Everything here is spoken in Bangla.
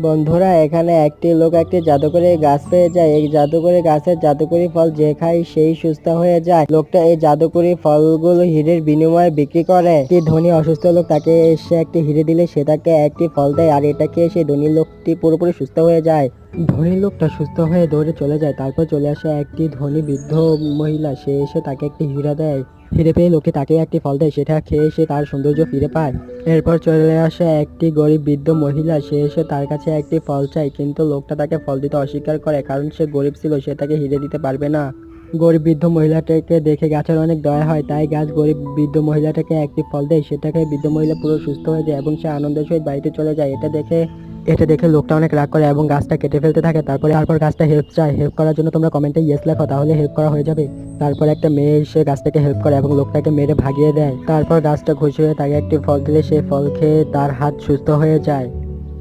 বন্ধুরা, এখানে একটি লোক একটি জাদুকরি গাছ পেয়ে যায়। এই জাদুকরি গাছের জাদুকরি ফল যে খায় সেই সুস্থ হয়ে যায়। লোকটা এই জাদুকরি ফলগুলো হীরের বিনিময়ে বিক্রি করে। একটি ধনী অসুস্থ লোক তাকে এসে একটি হিরে দিলে সে তাকে একটি ফল দেয়, আর এটা খেয়ে সেই ধনী লোকটি পুরোপুরি সুস্থ হয়ে যায়। ধনী লোকটা সুস্থ হয়ে দৌড়ে চলে যায়। তারপর চলে আসে একটি ধনী বৃদ্ধ মহিলা, সে এসে তাকে একটি হীরা দেয়। ফিরে পেয়ে লোকে তাকে একটি ফল দেয়, সেটা খেয়ে সে তার সৌন্দর্য ফিরে পায়। এরপর চলে আসে একটি গরিব বৃদ্ধ মহিলা, সে এসে তার কাছে একটি ফল চায়, কিন্তু লোকটা তাকে ফল দিতে অস্বীকার করে, কারণ সে গরিব ছিল, সে তাকে হিরে দিতে পারবে না। গরিব বৃদ্ধ মহিলাটাকে দেখে গাছের অনেক দয়া হয়, তাই গাছ গরিব বৃদ্ধ মহিলাটাকে একটি ফল দেয়। সেটাকে বৃদ্ধ মহিলা পুরো সুস্থ হয়ে যায় এবং সে আনন্দের সহিত বাড়িতে চলে যায়। এটা দেখে লোকটা অনেক রাগ করে এবং গাছটা কেটে ফেলতে থাকে। তারপর গাছটা হেল্প চায়। হেল্প করার জন্য তোমরা কমেন্টে ইয়েস লেখো, তাহলে হেল্প করা হয়ে যাবে। তারপর একটা মেয়ে এসে গাছটাকে হেল্প করে এবং লোকটাকে মেরে ভাগিয়ে দেয়। তারপর গাছটা খুশি হয়ে তাকে একটি ফল দিলে সে ফল খেয়ে তার হাত সুস্থ হয়ে যায়।